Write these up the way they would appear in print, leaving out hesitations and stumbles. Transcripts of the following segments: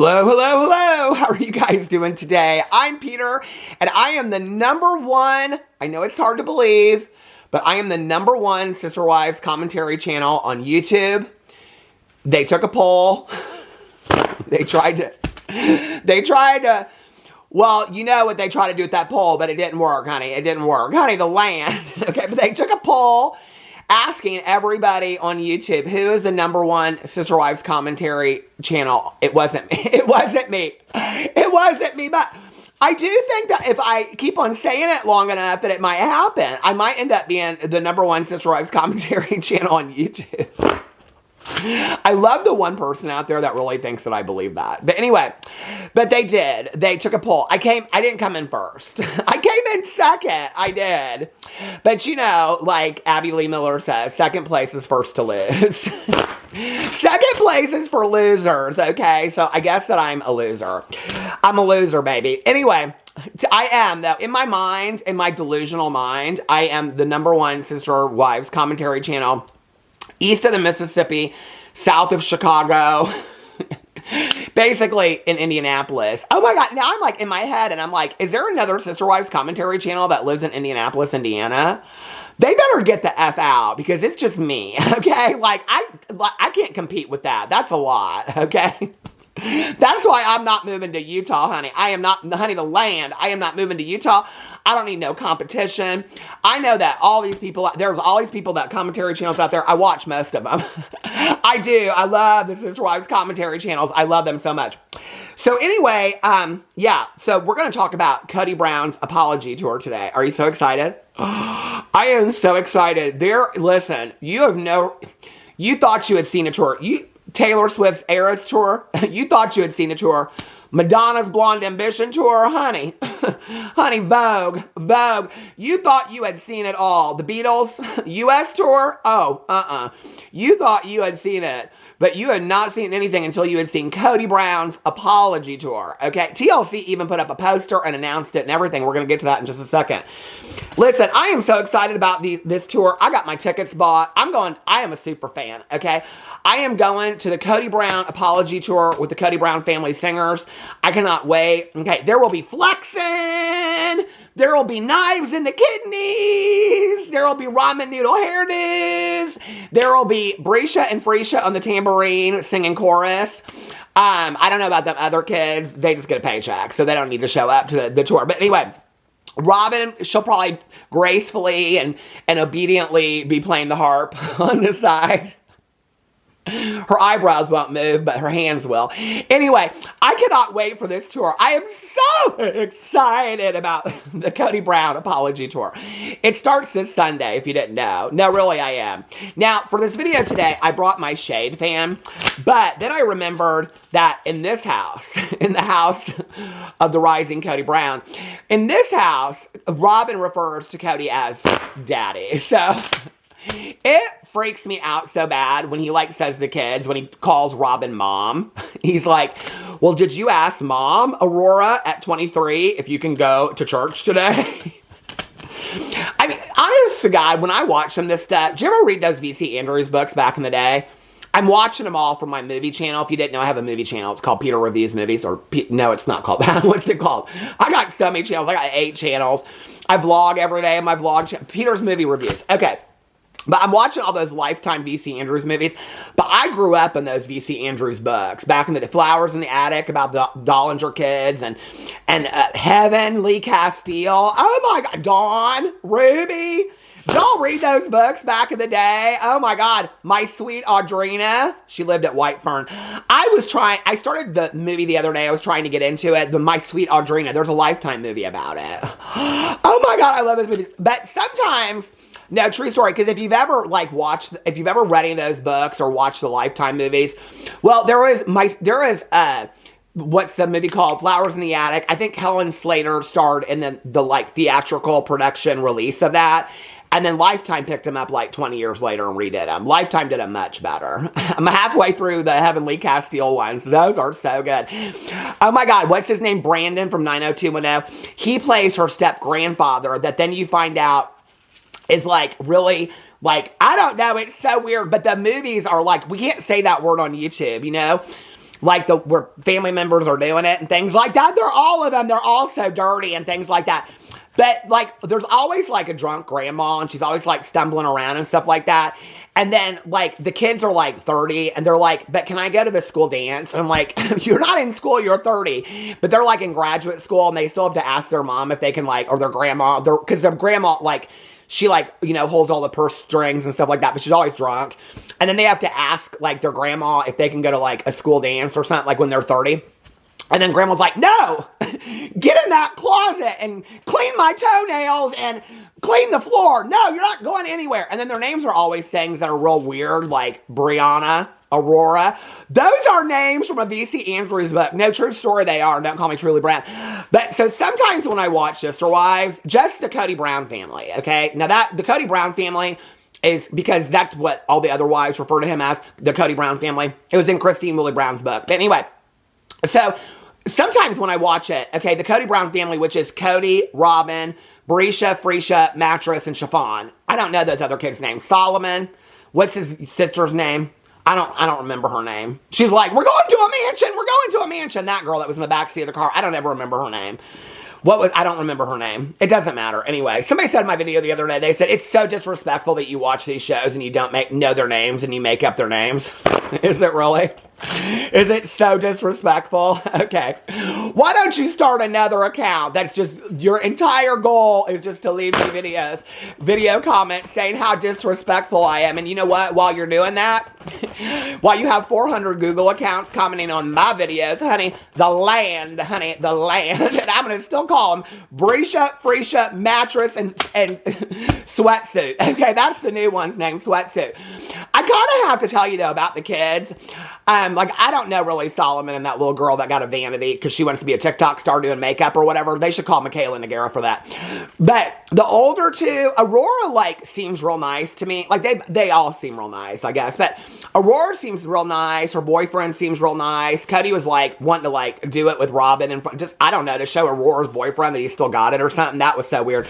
Hello, hello, hello. How are you guys doing today? I'm Peter, and I am the #1, I know it's hard to believe, but I am the #1 Sister Wives commentary channel on YouTube. They took a poll. They tried to, well, you know what they tried to do with that poll, but it didn't work, honey. It didn't work. Honey, the land. Okay, but they took a poll asking everybody on YouTube, who is the #1 Sister Wives commentary channel? It wasn't me. It wasn't me. It wasn't me, but I do think that if I keep on saying it long enough that it might happen. I might end up being the #1 Sister Wives commentary channel on YouTube. I love the one person out there that really thinks that I believe that. But anyway, but they did. They took a poll. I didn't come in first. I came in second. I did. But you know, like Abby Lee Miller says, second place is first to lose. Second place is for losers, okay? So I guess that I'm a loser. I'm a loser, baby. Anyway, I am, though, in my mind, in my delusional mind, I am the #1 Sister Wives commentary channel east of the Mississippi, south of Chicago, basically in Indianapolis. Oh my God, now I'm like in my head and I'm like, is there another Sister Wives commentary channel that lives in Indianapolis, Indiana? They better get the F out because it's just me, okay? Like, I can't compete with that. That's a lot, okay? That's why I'm not moving to Utah, honey. I am not, honey, the land. I am not moving to Utah. I don't need no competition. I know that all these people, there's all these people that commentary channels out there. I watch most of them. I do. I love the Sister Wives commentary channels. I love them so much. So anyway, yeah, so we're going to talk about Cody Brown's apology tour today. Are you so excited? I am so excited. Listen, you thought you had seen a tour. Taylor Swift's Eras tour, you thought you had seen a tour. Madonna's Blonde Ambition tour, honey. Honey, Vogue. You thought you had seen it all. The Beatles US tour, oh, you thought you had seen it, but you had not seen anything until you had seen Cody Brown's apology tour, okay? TLC even put up a poster and announced it and everything. We're going to get to that in just a second. Listen, I am so excited about this tour. I got my tickets bought. I am a super fan, okay? I am going to the Cody Brown apology tour with the Cody Brown family singers. I cannot wait. Okay, there will be flexing. There will be knives in the kidneys. There will be ramen noodle hairdos. There will be Brescia and Freesia on the tambourine singing chorus. I don't know about them other kids. They just get a paycheck, so they don't need to show up to the tour. But anyway, Robin, she'll probably gracefully and obediently be playing the harp on the side. Her eyebrows won't move, but her hands will. Anyway, I cannot wait for this tour. I am so excited about the Cody Brown apology tour. It starts this Sunday, if you didn't know. No, really, I am. Now, for this video today, I brought my shade fan, but then I remembered that in this house, in the house of the rising Cody Brown, in this house, Robin refers to Cody as Daddy. So it freaks me out so bad when he says to kids, when he calls Robin Mom. He's like, well, did you ask Mom, Aurora, at 23 if you can go to church today? I mean, honest to God, when I watch some of this stuff, did you ever read those V.C. Andrews books back in the day? I'm watching them all from my movie channel. If you didn't know, I have a movie channel. It's called Peter Reviews Movies, no, it's not called that. What's it called? I got so many channels. I got 8 channels. I vlog every day on my vlog Peter's Movie Reviews. Okay. But I'm watching all those Lifetime V.C. Andrews movies. But I grew up in those V.C. Andrews books. Back in the Flowers in the Attic about the Dollinger kids. And Heaven, Lee Castile. Oh my God. Dawn, Ruby. Did y'all read those books back in the day? Oh my God. My Sweet Audrina. She lived at White Fern. I started the movie the other day. I was trying to get into it. The My Sweet Audrina. There's a Lifetime movie about it. Oh my God. I love those movies. But sometimes... No, true story, because if you've ever read any of those books or watched the Lifetime movies, well, there is what's the movie called? Flowers in the Attic. I think Helen Slater starred in the theatrical production release of that. And then Lifetime picked him up 20 years later and redid him. Lifetime did him much better. I'm halfway through the Heavenly Castile ones. Those are so good. Oh my God, what's his name? Brandon from 90210. He plays her step-grandfather that then you find out is really I don't know, it's so weird, but the movies are we can't say that word on YouTube, you know? like where family members are doing it and things like that. They're all of them. They're all so dirty and things like that. But like, there's always like a drunk grandma, and she's always like stumbling around and stuff like that. And then like the kids are like 30, and they're like, but can I go to the school dance? And I'm like, you're not in school, you're 30. But they're like in graduate school, and they still have to ask their mom if they can like, or their grandma, because their grandma like, she like, you know, holds all the purse strings and stuff like that, but she's always drunk. And then they have to ask like their grandma if they can go to like a school dance or something like when they're 30. And then grandma's like, no, get in that closet and clean my toenails and clean the floor. No, you're not going anywhere. And then their names are always things that are real weird, like Brianna, Aurora. Those are names from a V.C. Andrews book. No, true story they are. Don't call me Truly Brown. But so sometimes when I watch Sister Wives, just the Kody Brown family, okay? Now the Kody Brown family is, because that's what all the other wives refer to him as, the Kody Brown family. It was in Christine Woolley Brown's book. But anyway, so sometimes when I watch it, okay, the Kody Brown family, which is Kody, Robin, Brescia, Freesia, Mattress, and Chiffon. I don't know those other kids' names. Solomon, what's his sister's name? I don't remember her name. She's like, we're going to a mansion, we're going to a mansion. That girl that was in the backseat of the car, I don't ever remember her name. I don't remember her name. It doesn't matter. Anyway, somebody said in my video the other day, they said, it's so disrespectful that you watch these shows and you don't know their names and you make up their names. Is it really? Is it so disrespectful? Okay. Why don't you start another account that's just, your entire goal is just to leave me video comments saying how disrespectful I am. And you know what? While you're doing that, while you have 400 Google accounts commenting on my videos, honey, the land, and I'm going to still call them Brescia, Freesia, Mattress, and Sweatsuit. Okay, that's the new one's name, Sweatsuit. I kind of have to tell you, though, about the kids. Like, I don't know really Solomon and that little girl that got a vanity because she wants to be a TikTok star doing makeup or whatever. They should call Michaela Nagara for that. But the older two, Aurora, like, seems real nice to me. Like, they all seem real nice, I guess. But Aurora seems real nice. Her boyfriend seems real nice. Cody was, like, wanting to, like, do it with Robin and just, I don't know, to show Aurora's boyfriend that he still got it or something. That was so weird.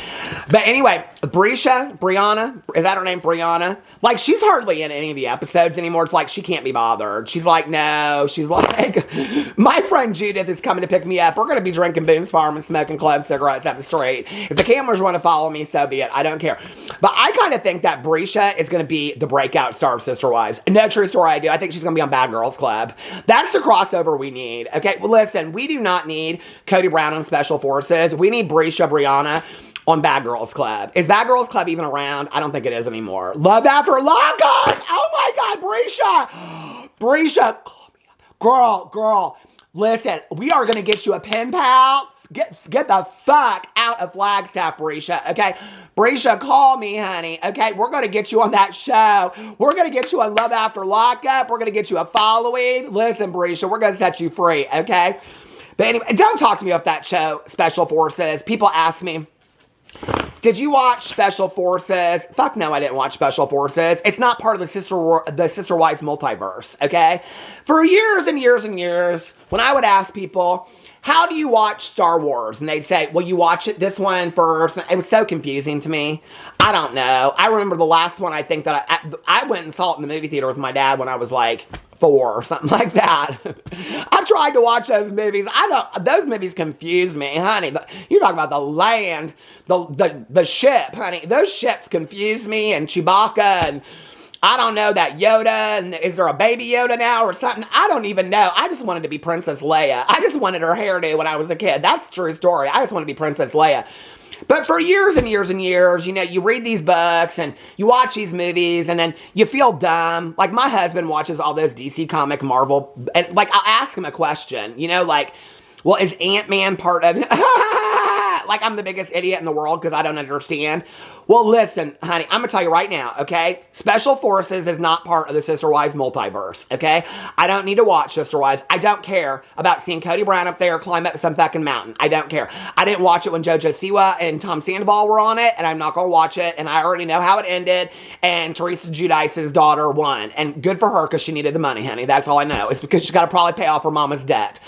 But anyway, Brianna, is that her name, Brianna? Like, she's hardly in any of the episodes anymore. It's like, she can't be bothered. She's like, no. She's like, my friend Judith is coming to pick me up. We're going to be drinking Boone's Farm and smoking club cigarettes up the street. If the cameras want to follow me, so be it. I don't care. But I kind of think that Brescia is going to be the breakout star of Sister Wives. No, true story, I do. I think she's going to be on Bad Girls Club. That's the crossover we need. Okay, well, listen, we do not need Kody Brown on Special Forces. We need Brescia Brianna on Bad Girls Club. Is Bad Girls Club even around? I don't think it is anymore. Love After Lockup! Oh my God, Brescia, call me up. Girl, listen, we are gonna get you a pen pal. Get the fuck out of Flagstaff, Brescia, okay? Brescia, call me, honey, okay? We're gonna get you on that show. We're gonna get you on Love After Lockup. We're gonna get you a following. Listen, Brescia, we're gonna set you free, okay? But anyway, don't talk to me about that show, Special Forces. People ask me, did you watch Special Forces? Fuck no, I didn't watch Special Forces. It's not part of the Sister Wives multiverse, okay? For years and years and years, when I would ask people, how do you watch Star Wars? And they'd say, well, you watch this one first. It was so confusing to me. I don't know. I remember the last one, I think that I went and saw it in the movie theater with my dad when I was like 4 or something like that. I tried to watch those movies. Those movies confuse me, honey. You talk about the land, the ship, honey. Those ships confuse me, and Chewbacca, and I don't know, that Yoda, and is there a baby Yoda now or something? I don't even know. I just wanted to be Princess Leia. I just wanted her hairdo when I was a kid. That's a true story. I just wanted to be Princess Leia. But for years and years and years, you know, you read these books and you watch these movies and then you feel dumb. Like, my husband watches all those DC comic Marvel, and like, I'll ask him a question, you know, like, well, is Ant-Man part of like, I'm the biggest idiot in the world because I don't understand. Well, listen, honey, I'm going to tell you right now, okay? Special Forces is not part of the Sister Wives multiverse, okay? I don't need to watch Sister Wives. I don't care about seeing Kody Brown up there climb up some fucking mountain. I don't care. I didn't watch it when JoJo Siwa and Tom Sandoval were on it, and I'm not going to watch it, and I already know how it ended, and Teresa Giudice's daughter won, and good for her because she needed the money, honey. That's all I know. It's because she's got to probably pay off her mama's debt.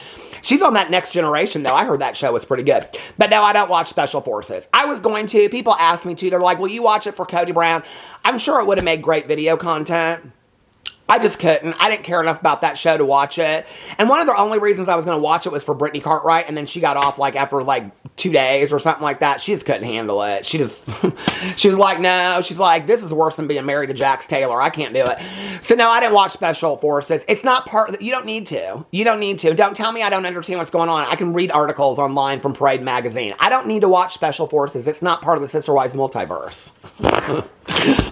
She's on that Next Generation, though. I heard that show was pretty good. But no, I don't watch Special Forces. I was going to. People asked me to. They're like, will you watch it for Kody Brown? I'm sure it would have made great video content. I just couldn't. I didn't care enough about that show to watch it. And one of the only reasons I was going to watch it was for Brittany Cartwright, and then she got off like after like 2 days or something like that. She just couldn't handle it. She was like, no. She's like, this is worse than being married to Jax Taylor. I can't do it. So no, I didn't watch Special Forces. It's not part. You don't need to. You don't need to. Don't tell me I don't understand what's going on. I can read articles online from Parade Magazine. I don't need to watch Special Forces. It's not part of the Sister Wives multiverse.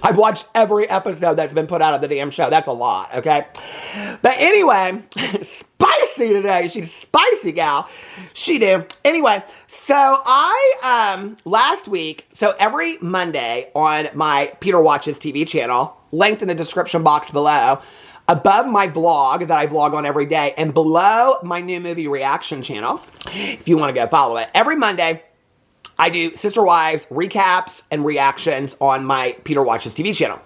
I've watched every episode that's been put out of the damn show. That's a lot, okay? But anyway, spicy today. She's a spicy gal. She do. Anyway, so I, last week, so every Monday on my Peter Watches TV channel, linked in the description box below, above my vlog that I vlog on every day, and below my new movie reaction channel, if you want to go follow it, every Monday, I do Sister Wives recaps and reactions on my Peter Watches TV channel.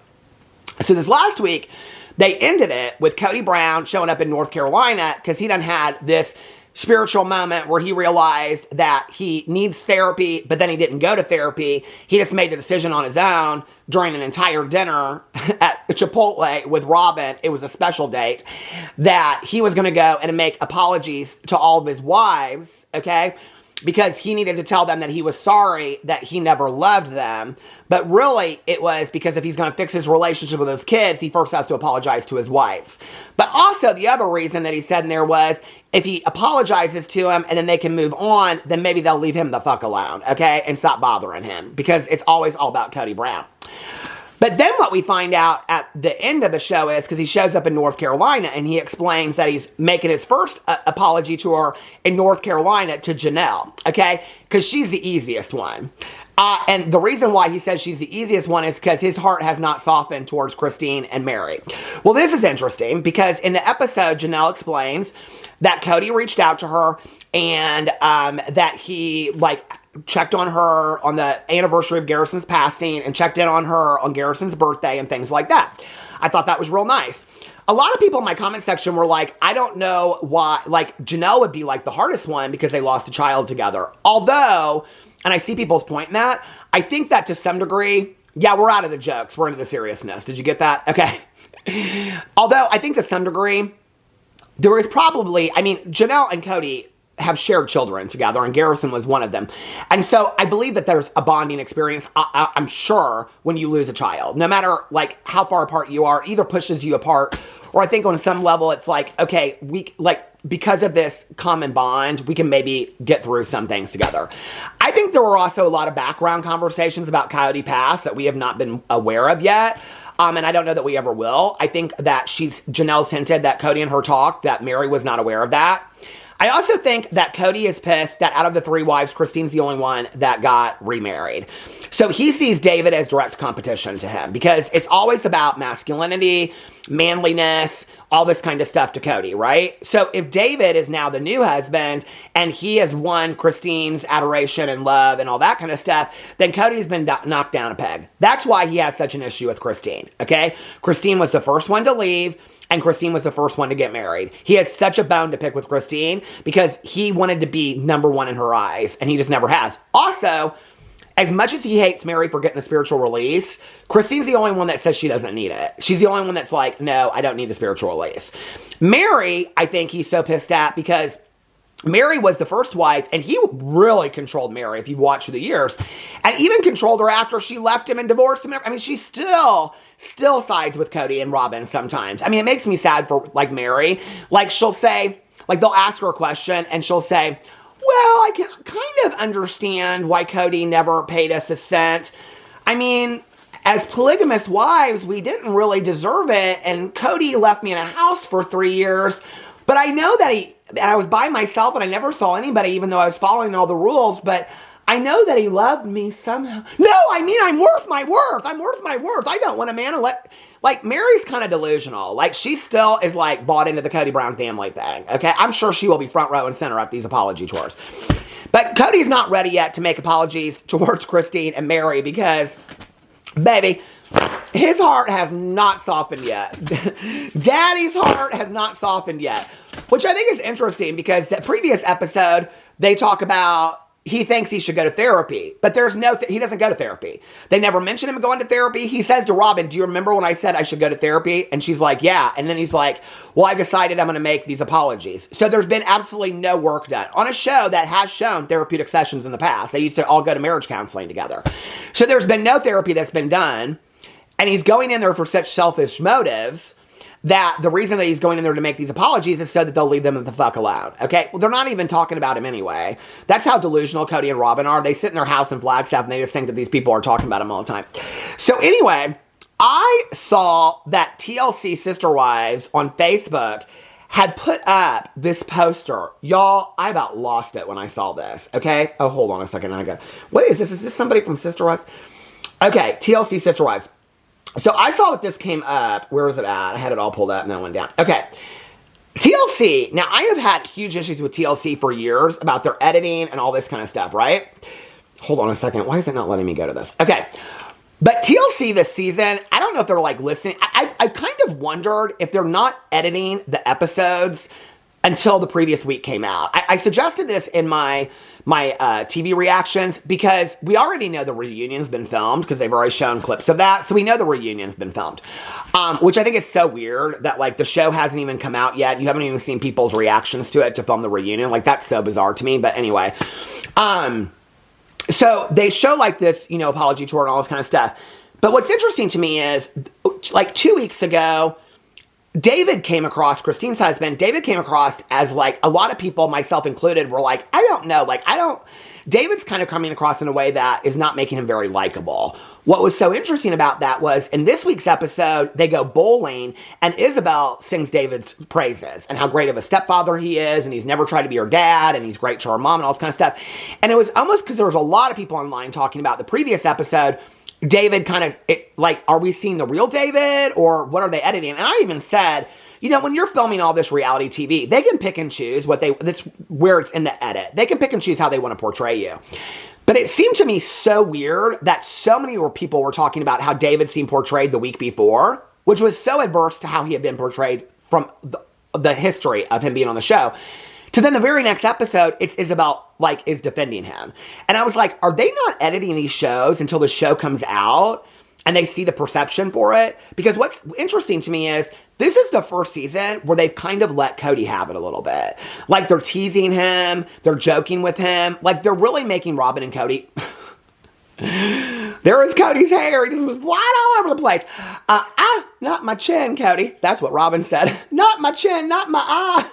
So this last week, they ended it with Cody Brown showing up in North Carolina because he done had this spiritual moment where he realized that he needs therapy, but then he didn't go to therapy. He just made the decision on his own during an entire dinner at Chipotle with Robin. It was a special date that he was going to go and make apologies to all of his wives, okay? Because he needed to tell them that he was sorry that he never loved them. But really, it was because if he's going to fix his relationship with his kids, he first has to apologize to his wives. But also, the other reason that he said in there was, if he apologizes to him and then they can move on, then maybe they'll leave him the fuck alone, okay? And stop bothering him. Because it's always all about Cody Brown. But then what we find out at the end of the show is, because he shows up in North Carolina and he explains that he's making his first apology tour in North Carolina to Janelle, okay? Because she's the easiest one. And the reason why he says she's the easiest one is because his heart has not softened towards Christine and Mary. Well, this is interesting because in the episode, Janelle explains that Cody reached out to her and that he, like, checked on her on the anniversary of Garrison's passing and checked in on her on Garrison's birthday and things like that. I thought that was real nice. A lot of people in my comment section were like, I don't know why, like, Janelle would be like the hardest one because they lost a child together. Although, and I see people's point in that, I think that to some degree, yeah, we're out of the jokes. We're into the seriousness. Did you get that? Okay. Although, I think to some degree, there is probably, I mean, Janelle and Cody have shared children together, and Garrison was one of them. And so I believe that there's a bonding experience, I'm sure, when you lose a child. No matter, like, how far apart you are, either pushes you apart, or I think on some level it's like, okay, we, like, because of this common bond, we can maybe get through some things together. I think there were also a lot of background conversations about Coyote Pass that we have not been aware of yet. And I don't know that we ever will. I think that Janelle's hinted that Cody and her talked, that Mary was not aware of that. I also think that Cody is pissed that out of the 3 wives, Christine's the only one that got remarried. So he sees David as direct competition to him because it's always about masculinity, manliness, all this kind of stuff to Cody, right? So if David is now the new husband and he has won Christine's adoration and love and all that kind of stuff, then Cody's been knocked down a peg. That's why he has such an issue with Christine, okay? Christine was the first one to leave, and Christine was the first one to get married. He has such a bone to pick with Christine because he wanted to be number one in her eyes, and he just never has. Also, as much as he hates Mary for getting the spiritual release, Christine's the only one that says she doesn't need it. She's the only one that's like, no, I don't need the spiritual release. Mary, I think he's so pissed at because Mary was the first wife, and he really controlled Mary, if you've watched through the years, and even controlled her after she left him and divorced him. I mean, she still sides with Cody and Robin sometimes. I mean, it makes me sad for, like, Mary. Like, she'll say, like, they'll ask her a question, and she'll say, well, I can kind of understand why Cody never paid us a cent. I mean, as polygamous wives, we didn't really deserve it, and Cody left me in a house for 3 years, but I know that I was by myself, and I never saw anybody, even though I was following all the rules, but I know that he loved me somehow. No, I mean, I'm worth my worth. I'm worth my worth. I don't want a man to like, Mary's kind of delusional. Like, she still is, like, bought into the Cody Brown family thing, okay? I'm sure she will be front row and center at these apology tours. But Cody's not ready yet to make apologies towards Christine and Mary because, baby, his heart has not softened yet. Daddy's heart has not softened yet. Which I think is interesting because that previous episode, they talk about he thinks he should go to therapy, but there's no, he doesn't go to therapy. They never mention him going to therapy. He says to Robin, do you remember when I said I should go to therapy? And she's like, yeah. And then he's like, well, I've decided I'm going to make these apologies. So there's been absolutely no work done on a show that has shown therapeutic sessions in the past. They used to all go to marriage counseling together. So there's been no therapy that's been done. And he's going in there for such selfish motives that the reason that he's going in there to make these apologies is so that they'll leave them the fuck alone. Okay? Well, they're not even talking about him anyway. That's how delusional Kody and Robin are. They sit in their house in Flagstaff and they just think that these people are talking about him all the time. So anyway, I saw that TLC Sister Wives on Facebook had put up this poster. Y'all, I about lost it when I saw this. Okay? Oh, hold on a second. I go, what is this? Is this somebody from Sister Wives? Okay, TLC Sister Wives. So I saw that this came up. Where was it at? I had it all pulled up and then it went down. Okay. TLC. Now, I have had huge issues with TLC for years about their editing and all this kind of stuff, right? Hold on a second. Why is it not letting me go to this? Okay. But TLC this season, I don't know if they're like listening. I've kind of wondered if they're not editing the episodes until the previous week came out. I suggested this in my TV reactions because we already know the reunion's been filmed because they've already shown clips of that. So we know the reunion's been filmed, which I think is so weird that like the show hasn't even come out yet. You haven't even seen people's reactions to it to film the reunion. Like that's so bizarre to me. But anyway, so they show like this, you know, apology tour and all this kind of stuff. But what's interesting to me is like 2 weeks ago, David came across, Christine's husband, David came across as like, a lot of people, myself included, were like, I don't know, like, David's kind of coming across in a way that is not making him very likable. What was so interesting about that was, in this week's episode, they go bowling, and Isabel sings David's praises, and how great of a stepfather he is, and he's never tried to be her dad, and he's great to her mom, and all this kind of stuff. And it was almost because there was a lot of people online talking about the previous episode, David kind of, like, are we seeing the real David, or what are they editing? And I even said, you know, when you're filming all this reality TV, they can pick and choose that's where it's in the edit. They can pick and choose how they want to portray you. But it seemed to me so weird that so many people were talking about how David seemed portrayed the week before, which was so adverse to how he had been portrayed from the history of him being on the show. To then the very next episode, it's Isabel, like, is defending him. And I was like, are they not editing these shows until the show comes out and they see the perception for it? Because what's interesting to me is, this is the first season where they've kind of let Kody have it a little bit. Like, they're teasing him, they're joking with him, like, they're really making Robin and Kody... There is Cody's hair. He just was flying all over the place. Not my chin, Kody. That's what Robin said. Not my chin, not my eye.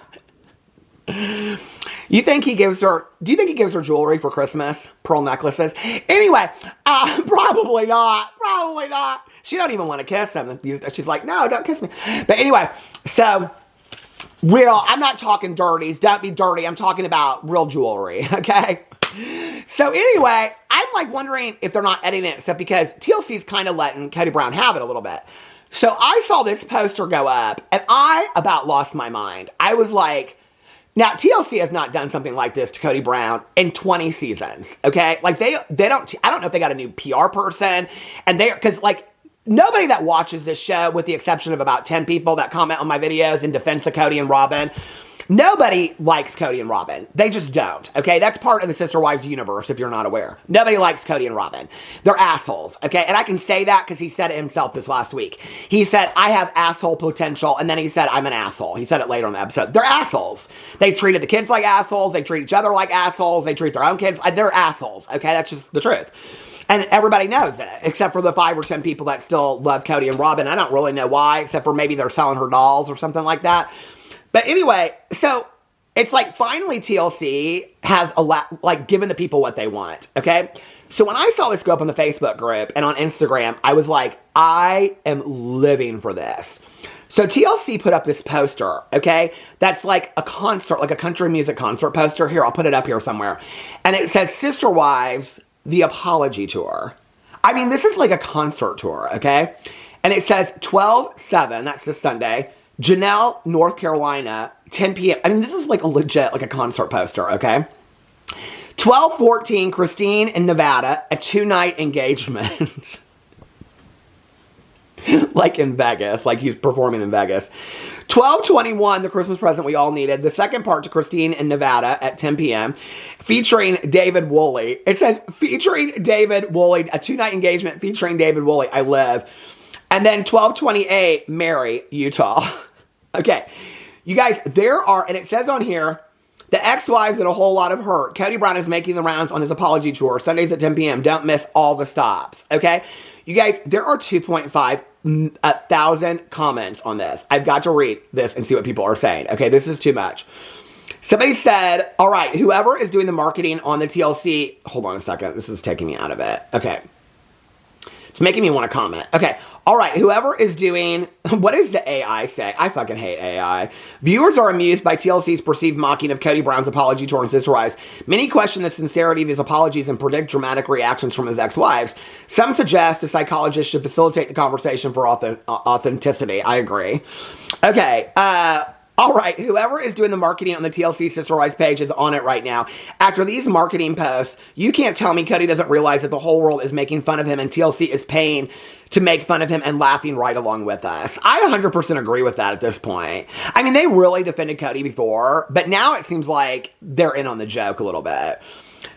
You think he gives her, do you think he gives her jewelry for Christmas? Pearl necklaces? Anyway, probably not. Probably not. She don't even want to kiss him. She's like, no, don't kiss me. But anyway, so I'm not talking dirties. Don't be dirty. I'm talking about real jewelry, okay? So anyway, I'm like wondering if they're not editing it, so because TLC's kind of letting Kody Brown have it a little bit. So I saw this poster go up, and I about lost my mind. I was like, now, TLC has not done something like this to Kody Brown in 20 seasons, okay? Like, they don't, I don't know if they got a new PR person, and because, like, nobody that watches this show, with the exception of about 10 people that comment on my videos in defense of Kody and Robin, nobody likes Kody and Robin. They just don't, okay? That's part of the Sister Wives universe, if you're not aware. Nobody likes Kody and Robin. They're assholes, okay? And I can say that because he said it himself this last week. He said, I have asshole potential, and then he said, I'm an asshole. He said it later in the episode. They're assholes. They treated the kids like assholes. They treat each other like assholes. They treat their own kids. They're assholes, okay? That's just the truth. And everybody knows it, except for the 5 or 10 people that still love Kody and Robin. I don't really know why, except for maybe they're selling her dolls or something like that. But anyway, so it's like finally TLC has given the people what they want, okay? So when I saw this go up on the Facebook group and on Instagram, I was like, I am living for this. So TLC put up this poster, okay? That's like a concert, like a country music concert poster. Here, I'll put it up here somewhere. And it says Sister Wives, the Apology Tour. I mean, this is like a concert tour, okay? And it says 12/7, that's this Sunday, Janelle, North Carolina, 10 p.m. I mean, this is like a legit, like a concert poster, okay? 12/14, Christine in Nevada, a 2-night engagement. Like in Vegas, like he's performing in Vegas. 12:21, the Christmas present we all needed. The second part to Christine in Nevada at 10 p.m. featuring David Woolley. It says featuring David Woolley, a 2-night engagement featuring David Woolley. I live. And then 12:28, Mary, Utah. Okay. You guys, there are, and it says on here, the ex-wives and a whole lot of hurt. Kody Brown is making the rounds on his apology tour, Sundays at 10 p.m. Don't miss all the stops, okay? You guys, there are 2,500 comments on this. I've got to read this and see what people are saying, okay? This is too much. Somebody said, all right, whoever is doing the marketing on the TLC, hold on a second, this is taking me out of it. Okay. It's making me want to comment. Okay. All right, whoever is doing, what does the AI say? I fucking hate AI. Viewers are amused by TLC's perceived mocking of Kody Brown's apology tour and sister wives. Many question the sincerity of his apologies and predict dramatic reactions from his ex-wives. Some suggest a psychologist should facilitate the conversation for authenticity. I agree. Okay, all right, whoever is doing the marketing on the TLC Sister Wives page is on it right now. After these marketing posts, you can't tell me Kody doesn't realize that the whole world is making fun of him and TLC is paying to make fun of him and laughing right along with us. I 100% agree with that at this point. I mean, they really defended Kody before, but now it seems like they're in on the joke a little bit.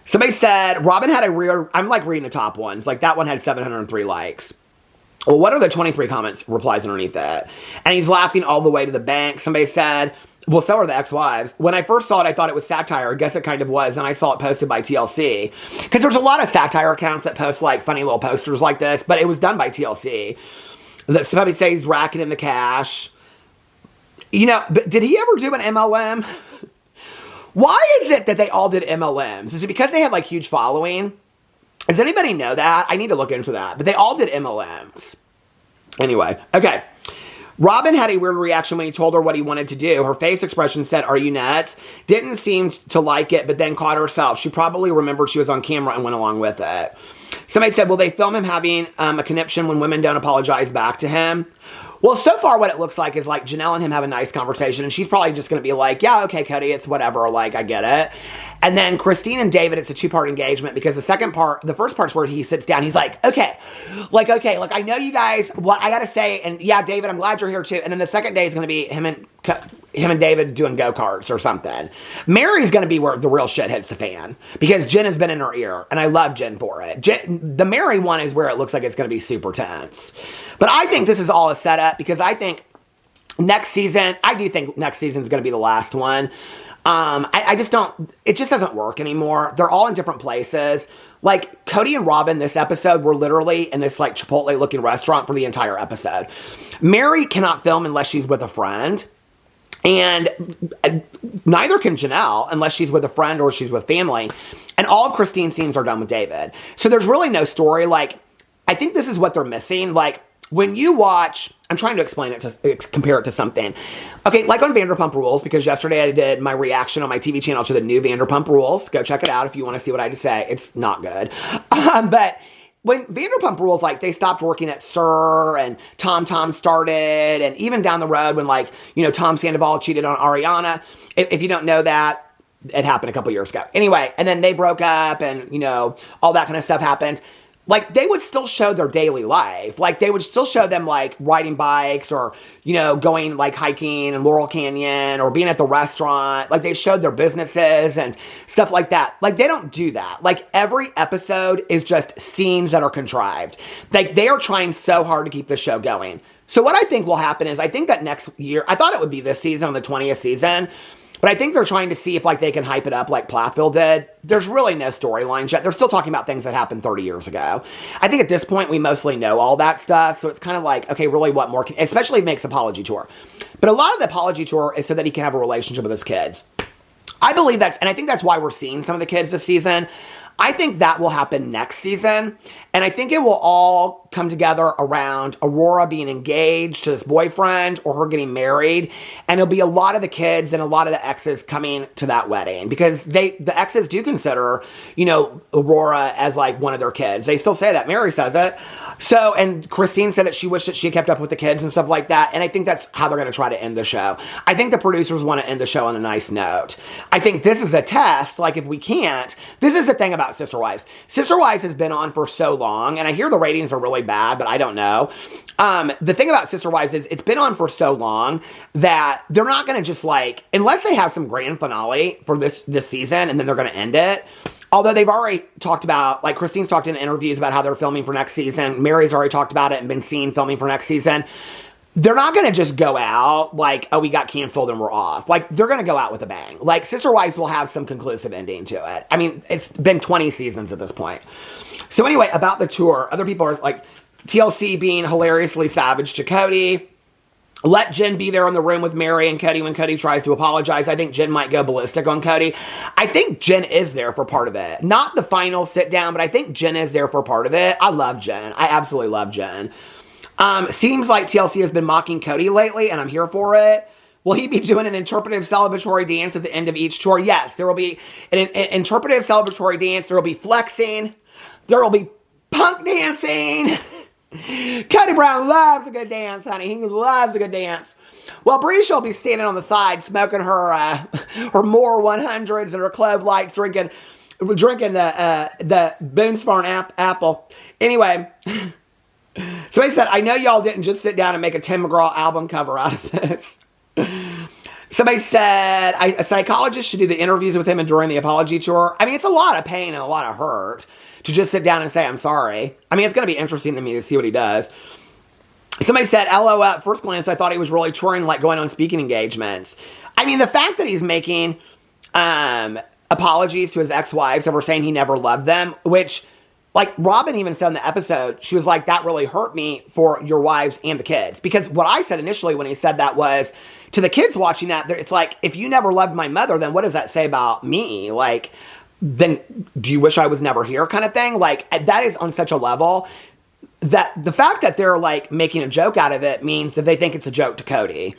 Somebody said, Robin had a real, I'm like reading the top ones, like that one had 703 likes. Well, what are the 23 replies underneath that? And he's laughing all the way to the bank. Somebody said, well, so are the ex-wives. When I first saw it, I thought it was satire. I guess it kind of was. And I saw it posted by TLC. Because there's a lot of satire accounts that post like funny little posters like this. But it was done by TLC. Somebody says he's racking in the cash. You know, but did he ever do an MLM? Why is it that they all did MLMs? Is it because they had like huge following? Does anybody know that? I need to look into that. But they all did MLMs. Anyway, okay. Robin had a weird reaction when he told her what he wanted to do. Her face expression said, are you nuts? Didn't seem to like it, but then caught herself. She probably remembered she was on camera and went along with it. Somebody said, will they film him having a conniption when women don't apologize back to him? Well, so far what it looks like is like Janelle and him have a nice conversation, and she's probably just going to be like, yeah, okay, Kody, it's whatever, like, I get it. And then Christine and David, it's a 2-part engagement because the first part's where he sits down, he's like, okay, I know you guys, what I got to say, and yeah, David, I'm glad you're here too. And then the second day is going to be him and David doing go-karts or something. Mary's going to be where the real shit hits the fan because Jen has been in her ear, and I love Jen for it. The Mary one is where it looks like it's going to be super tense. But I think this is all a setup because I think next season is going to be the last one. I just don't, it just doesn't work anymore. They're all in different places. Like, Kody and Robin this episode were literally in this, like, Chipotle-looking restaurant for the entire episode. Mary cannot film unless she's with a friend. And neither can Janelle unless she's with a friend or she's with family. And all of Christine's scenes are done with David. So there's really no story. Like, I think this is what they're missing. Like, when you watch, I'm trying to explain it to compare it to something. Okay, like on Vanderpump Rules, because yesterday I did my reaction on my TV channel to the new Vanderpump Rules. Go check it out if you want to see what I had to say. It's not good. But when Vanderpump Rules, like, they stopped working at Sir and Tom started, and even down the road when, like, you know, Tom Sandoval cheated on Ariana. If you don't know that, it happened a couple years ago. Anyway, and then they broke up and, you know, all that kind of stuff happened. Like, they would still show their daily life. Like, they would still show them, like, riding bikes or, you know, going, like, hiking in Laurel Canyon or being at the restaurant. Like, they showed their businesses and stuff like that. Like, they don't do that. Like, every episode is just scenes that are contrived. Like, they are trying so hard to keep the show going. So what I think will happen is I think that next year, I thought it would be this season on the 20th season, but I think they're trying to see if, like, they can hype it up like Plathville did. There's really no storylines yet. They're still talking about things that happened 30 years ago. I think at this point, we mostly know all that stuff. So it's kind of like, okay, really what more especially if he makes apology tour. But a lot of the apology tour is so that he can have a relationship with his kids. I believe that's, and I think that's why we're seeing some of the kids this season. I think that will happen next season. And I think it will all come together around Aurora being engaged to this boyfriend or her getting married. And it'll be a lot of the kids and a lot of the exes coming to that wedding because the exes do consider, you know, Aurora as like one of their kids. They still say that. Mary says it. So, and Christine said that she wished that she had kept up with the kids and stuff like that. And I think that's how they're going to try to end the show. I think the producers want to end the show on a nice note. I think this is a test. Like, if we can't, this is the thing about about Sister Wives. Sister Wives has been on for so long, and I hear the ratings are really bad, but I don't know. The thing about Sister Wives is it's been on for so long that they're not going to just like, unless they have some grand finale for this season, and then they're going to end it. Although they've already talked about, like Christine's talked in interviews about how they're filming for next season. Mary's already talked about it and been seen filming for next season. They're not going to just go out like, oh, we got canceled and we're off. Like, they're going to go out with a bang. Like, Sister Wives will have some conclusive ending to it. I mean, it's been 20 seasons at this point. So anyway, about the tour, other people are like, TLC being hilariously savage to Kody. Let Jen be there in the room with Mary and Kody when Kody tries to apologize. I think Jen might go ballistic on Kody. I think Jen is there for part of it. Not the final sit down, but I think Jen is there for part of it. I love Jen. I absolutely love Jen. Seems like TLC has been mocking Kody lately, and I'm here for it. Will he be doing an interpretive celebratory dance at the end of each tour? Yes, there will be an interpretive celebratory dance. There will be flexing. There will be punk dancing. Kody Brown loves a good dance, honey. He loves a good dance. Well, Breezy will be standing on the side smoking her more 100s and her Clove Lights, drinking the Boone's Farm apple. Anyway, somebody said, I know y'all didn't just sit down and make a Tim McGraw album cover out of this. Somebody said, a psychologist should do the interviews with him and during the apology tour. I mean, it's a lot of pain and a lot of hurt to just sit down and say, I'm sorry. I mean, it's going to be interesting to me to see what he does. Somebody said, LOL, at first glance, I thought he was really touring, like going on speaking engagements. I mean, the fact that he's making apologies to his ex-wives over saying he never loved them, which, like Robin even said in the episode, she was like, that really hurt me for your wives and the kids. Because what I said initially when he said that was, to the kids watching that, it's like, if you never loved my mother, then what does that say about me? Like, then do you wish I was never here kind of thing? Like, that is on such a level that the fact that they're like making a joke out of it means that they think it's a joke to Kody.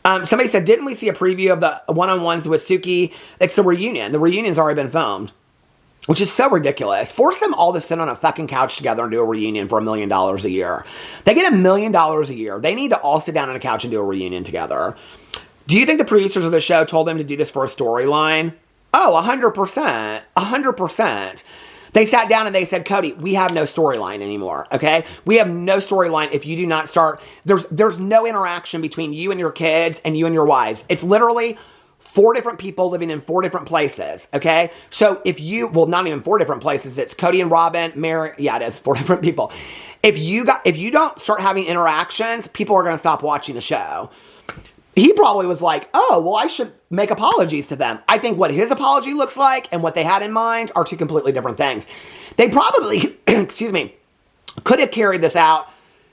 Somebody said, didn't we see a preview of the one-on-ones with Suki? It's the reunion. The reunion's already been filmed, which is so ridiculous. Force them all to sit on a fucking couch together and do a reunion for $1 million a year. They get $1 million a year. They need to all sit down on a couch and do a reunion together. Do you think the producers of the show told them to do this for a storyline? Oh, 100%. 100%. They sat down and they said, Kody, we have no storyline anymore, okay? We have no storyline if you do not start. There's no interaction between you and your kids and you and your wives. It's literally 4 different people living in 4 different places, okay? So if you, well, not even 4 different places. It's Kody and Robin, Mary. Yeah, it is 4 different people. If you don't start having interactions, people are going to stop watching the show. He probably was like, oh, well, I should make apologies to them. I think what his apology looks like and what they had in mind are 2 completely different things. They probably, excuse me, could have carried this out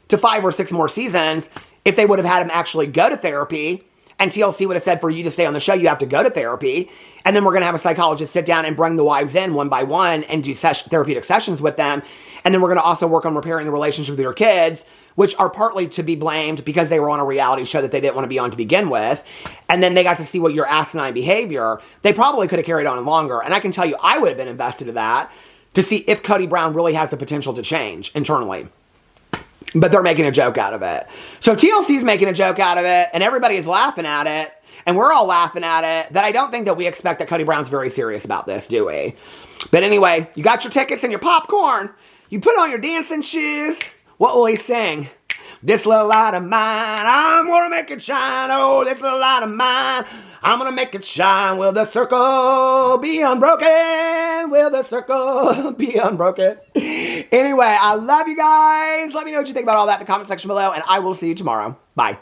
to 5 or 6 more seasons if they would have had him actually go to therapy, and TLC would have said, for you to stay on the show, you have to go to therapy, and then we're going to have a psychologist sit down and bring the wives in one by one and do therapeutic sessions with them, and then we're going to also work on repairing the relationship with your kids, which are partly to be blamed because they were on a reality show that they didn't want to be on to begin with. And then they got to see what your asinine behavior. They probably could have carried on longer. And I can tell you, I would have been invested in that to see if Kody Brown really has the potential to change internally. But they're making a joke out of it. So TLC's making a joke out of it, and everybody is laughing at it, and we're all laughing at it, that I don't think that we expect that Kody Brown's very serious about this, do we? But anyway, you got your tickets and your popcorn. You put on your dancing shoes. What will he sing? This little light of mine, I'm gonna make it shine. Oh, this little light of mine, I'm gonna make it shine. Will the circle be unbroken? Will the circle be unbroken? Anyway, I love you guys. Let me know what you think about all that in the comment section below, and I will see you tomorrow. Bye.